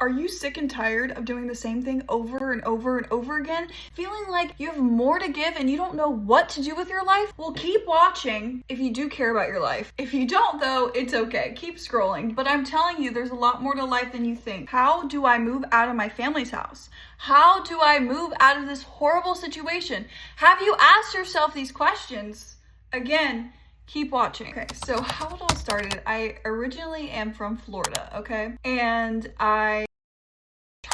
Are you sick and tired of doing the same thing over and over and over again? Feeling like you have more to give and you don't know what to do with your life? Well, keep watching if you do care about your life. If you don't though, it's okay. Keep scrolling. But I'm telling you, there's a lot more to life than you think. How do I move out of my family's house? How do I move out of this horrible situation? Have you asked yourself these questions? Again, keep watching. Okay, so how it all started, I originally am from Florida, okay? And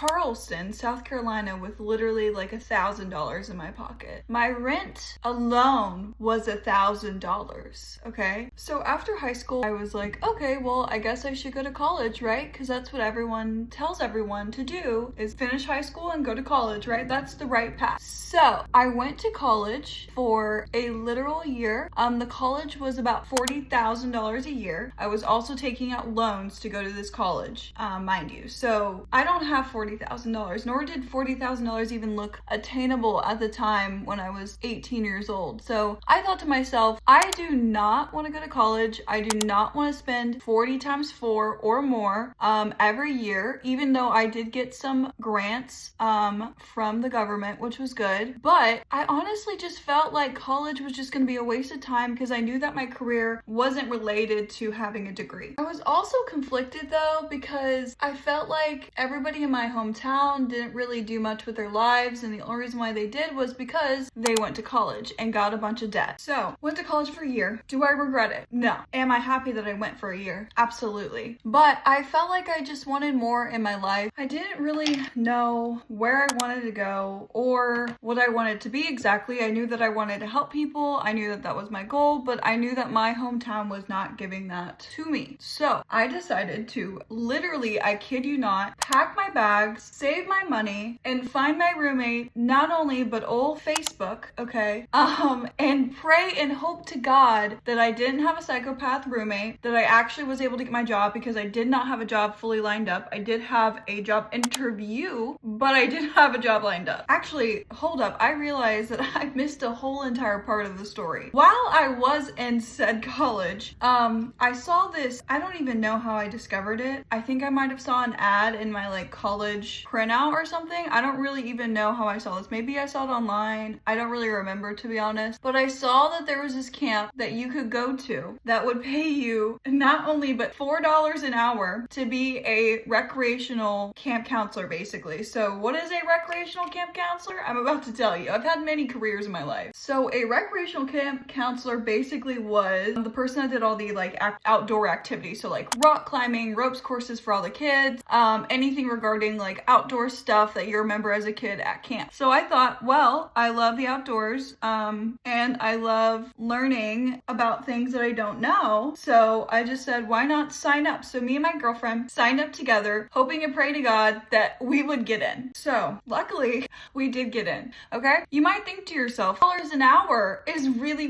Charleston, South Carolina, with literally like $1,000 in my pocket. My rent alone was $1,000, okay? So after high school, I was like, okay, well, I guess I should go to college, right? Because that's what everyone tells everyone to do, is finish high school and go to college, right? That's the right path. So I went to college for a literal year. The college was about $40,000 a year. I was also taking out loans to go to this college, mind you. So I don't have $40,000, nor did $40,000 even look attainable at the time when I was 18 years old. So I thought to myself, I do not want to go to college. I do not want to spend 40 times 4 or more every year, even though I did get some grants from the government, which was good. But I honestly just felt like college was just going to be a waste of time because I knew that my career wasn't related to having a degree. I was also conflicted though, because I felt like everybody in my hometown didn't really do much with their lives, and the only reason why they did was because they went to college and got a bunch of debt. So, went to college for a year. Do I regret it? No. Am I happy that I went for a year? Absolutely. But I felt like I just wanted more in my life. I didn't really know where I wanted to go or what I wanted to be exactly. I knew that I wanted to help people. I knew that that was my goal, but I knew that my hometown was not giving that to me. So, I decided to literally, I kid you not, pack my bags, save my money, and find my roommate, not only but old Facebook, okay, and pray and hope to God that I didn't have a psychopath roommate, that I actually was able to get my job, because I did not have a job fully lined up. I did have a job interview, but I didn't have a job lined up. Actually, hold up, I realized that I missed a whole entire part of the story. While I was in said college, I saw this, I don't even know how I discovered it. I think I might have saw an ad in my like college printout or something. I don't really even know how I saw this. Maybe I saw it online. I don't really remember, to be honest. But I saw that there was this camp that you could go to that would pay you not only but $4 an hour to be a recreational camp counselor, basically. So what is a recreational camp counselor? I'm about to tell you. I've had many careers in my life. So a recreational camp counselor basically was the person that did all the like outdoor activities. So like rock climbing, ropes courses for all the kids, anything regarding like outdoor stuff that you remember as a kid at camp. So I thought, well, I love the outdoors, and I love learning about things that I don't know. So I just said, why not sign up? So me and my girlfriend signed up together, hoping and praying to God that we would get in. So luckily we did get in. Okay. You might think to yourself, $4 an hour is really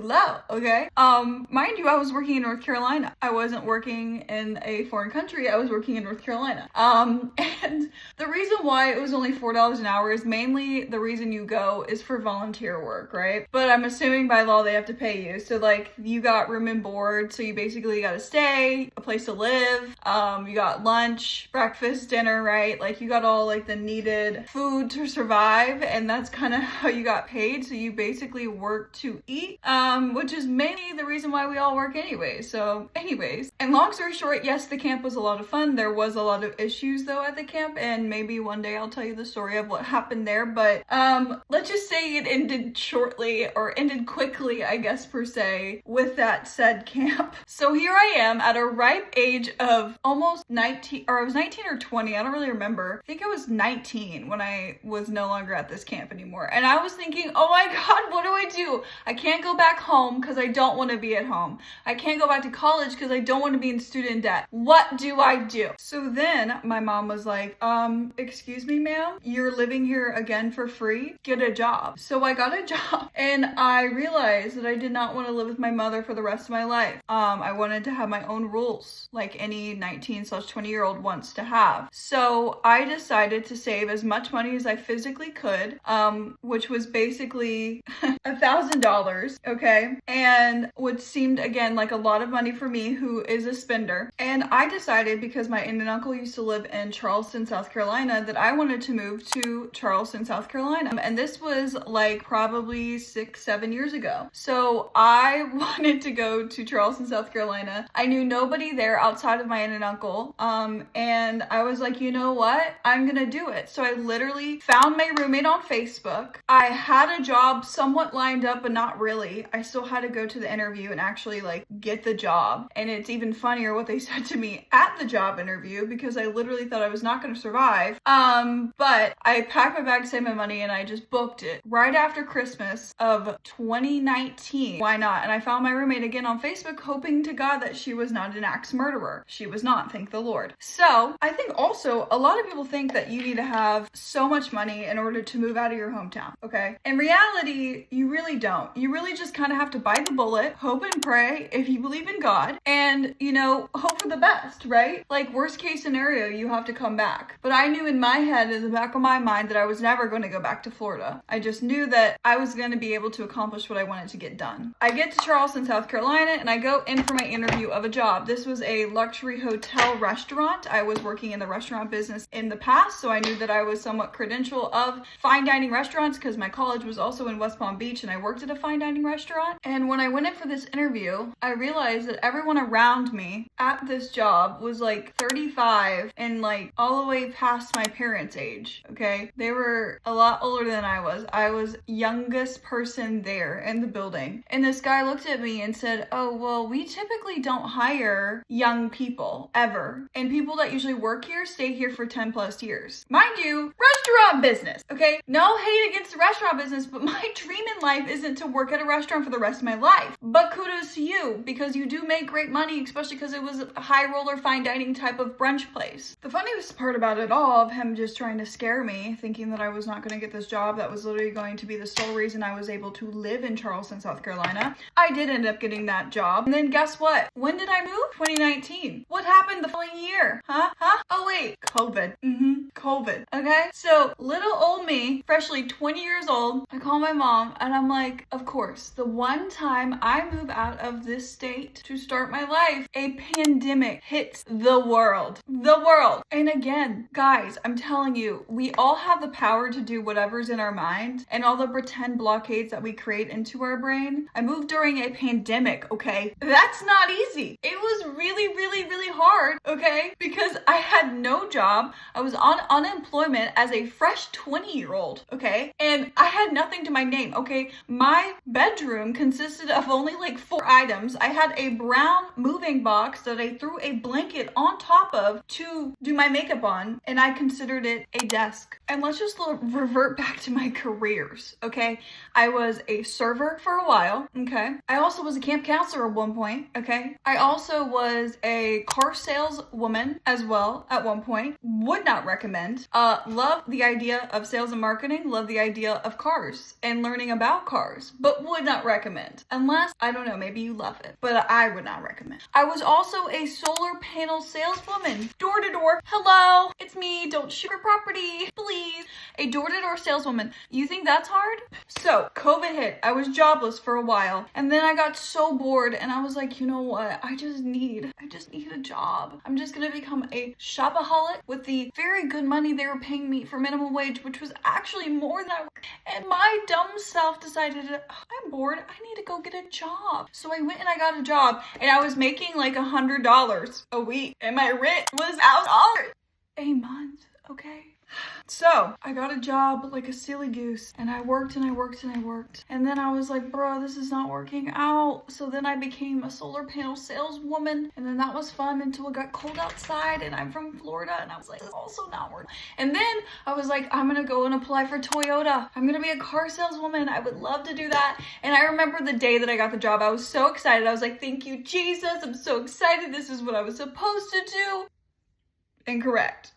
low. Okay. Mind you, I was working in North Carolina. I wasn't working in a foreign country. I was working in North Carolina. And the reason why it was only $4 an hour is mainly the reason you go is for volunteer work, right? But I'm assuming by law they have to pay you. So like you got room and board, so you basically got to stay, a place to live, you got lunch, breakfast, dinner, right? Like you got all like the needed food to survive, and that's kind of how you got paid. So you basically work to eat, which is mainly the reason why we all work anyway. So anyways, and long story short, yes, the camp was a lot of fun. There was a lot of issues though at the camp, and maybe one day I'll tell you the story of what happened there, but let's just say it ended shortly, or ended quickly, I guess per se, with that said camp. So here I am at a ripe age of almost 19, or I was 19 or 20, I don't really remember. I think I was 19 when I was no longer at this camp anymore, and I was thinking, oh my God, what do I do? I can't go back home because I don't want to be at home. I can't go back to college because I don't want to be in student debt. What do I do? So So then my mom was like, excuse me, ma'am, you're living here again for free? Get a job. So I got a job and I realized that I did not want to live with my mother for the rest of my life. I wanted to have my own rules like any 19/20-year-old wants to have. So I decided to save as much money as I physically could, which was basically $1,000, okay? And which seemed again like a lot of money for me, who is a spender. And I decided, because my aunt and uncle used to live in Charleston, South Carolina, that I wanted to move to Charleston, South Carolina. And this was like probably 6-7 years ago. So I wanted to go to Charleston, South Carolina. I knew nobody there outside of my aunt and uncle. And I was like, you know what? I'm gonna do it. So I literally found my roommate on Facebook. I had a job somewhat lined up, but not really. I still had to go to the interview and actually like get the job. And it's even funnier what they said to me at the job interview, because I literally thought I was not going to survive. But I packed my bag, saved my money, and I just booked it right after Christmas of 2019. Why not? And I found my roommate again on Facebook, hoping to God that she was not an axe murderer. She was not, thank the Lord. So I think also a lot of people think that you need to have so much money in order to move out of your hometown, okay? In reality, you really don't. You really just kind of have to bite the bullet, hope and pray if you believe in God, and, you know, hope for the best, right? Like, worst case scenario, you have to come back. But I knew in my head, in the back of my mind, that I was never going to go back to Florida. I just knew that I was going to be able to accomplish what I wanted to get done. I get to Charleston, South Carolina, and I go in for my interview of a job. This was a luxury hotel restaurant. I was working in the restaurant business in the past, so I knew that I was somewhat credential of fine dining restaurants, because my college was also in West Palm Beach and I worked at a fine dining restaurant. And when I went in for this interview, I realized that everyone around me at this job was like 35 and like all the way past my parents' age, okay? They were a lot older than I was. I was youngest person there in the building. And this guy looked at me and said, oh, well, we typically don't hire young people ever. And people that usually work here stay here for 10 plus years. Mind you, restaurant business, okay? No hate against the restaurant business, but my dream in life isn't to work at a restaurant for the rest of my life. But kudos to you, because you do make great money, especially because it was a high roller fine dining type of brunch place. The funniest part about it all, of him just trying to scare me, thinking that I was not going to get this job that was literally going to be the sole reason I was able to live in Charleston, South Carolina, I did end up getting that job. And then guess what? When did I move? 2019. What happened the following year? Huh? Oh wait, COVID. COVID. Okay? So little old me, freshly 20 years old, I call my mom and I'm like, of course, the one time I move out of this state to start my life, a pandemic hits the world. The world. And again, guys, I'm telling you, we all have the power to do whatever's in our mind, and all the pretend blockades that we create into our brain. I moved during a pandemic, okay? That's not easy. It was really, really, really hard, okay? Because I had no job. I was on unemployment as a fresh 20-year-old, okay? And I had nothing to my name, okay? My bedroom consisted of only like 4 items. I had a brown moving box that I threw a blanket on top of to do my makeup on, and I considered it a desk. And let's just revert back to my careers, okay? I was a server for a while, okay? I also was a camp counselor at one point, okay? I also was a car saleswoman as well at one point. Would not recommend. Love the idea of sales and marketing, love the idea of cars and learning about cars, but would not recommend. Unless, I don't know, maybe you love it, but I would not recommend. I was also a solar panel saleswoman. Door to door. Hello, it's me. Don't shoot your property, please. A door-to-door saleswoman. You think that's hard? So COVID hit. I was jobless for a while, and then I got so bored and I was like, you know what? I just need a job. I'm just gonna become a shopaholic with the very good money they were paying me for minimum wage, which was actually more than I worked. And my dumb self decided, I'm bored. I need to go get a job. So I went and I got a job, and I was making like $100 a week, and my rent was $1,000 a month. Okay. So I got a job like a silly goose, and I worked and I worked and I worked. And then I was like, bro, this is not working out. So then I became a solar panel saleswoman, and then that was fun until it got cold outside, and I'm from Florida, and I was like, this is also not working. And then I was like, I'm gonna go and apply for Toyota. I'm gonna be a car saleswoman. I would love to do that. And I remember the day that I got the job, I was so excited. I was like, thank you, Jesus. I'm so excited. This is what I was supposed to do. Incorrect.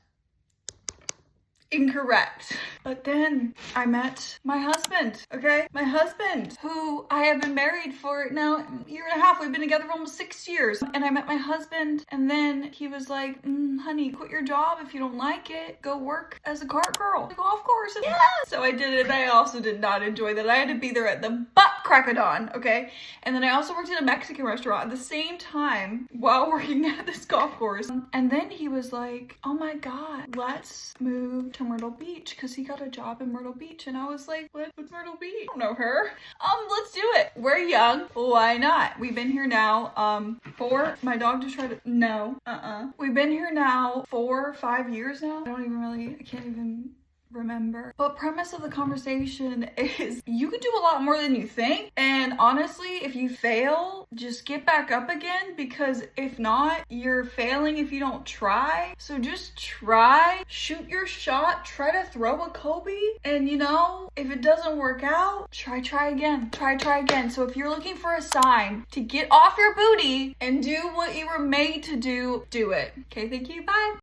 Incorrect. But then I met my husband, okay? My husband, who I have been married for now a year and a half. We've been together for almost 6 years. And I met my husband, and then he was like, honey, quit your job if you don't like it. Go work as a cart girl. The golf course. Yeah. So I did it, and I also did not enjoy that. I had to be there at the butt crack of dawn, okay? And then I also worked in a Mexican restaurant at the same time while working at this golf course. And then he was like, oh my God, let's move to Myrtle Beach, because he got a job in Myrtle Beach. And I was like, what's Myrtle Beach? I don't know her. Let's do it. We're young. Why not? We've been here now, my dog just tried to, no, We've been here now 4 or 5 years now. I can't even remember. But premise of the conversation is you can do a lot more than you think. And honestly, if you fail, just get back up again, because if not, you're failing if you don't try. So just try, shoot your shot, try to throw a Kobe, and you know, if it doesn't work out, try again. Try again. So if you're looking for a sign to get off your booty and do what you were made to do, do it. Okay, thank you. Bye.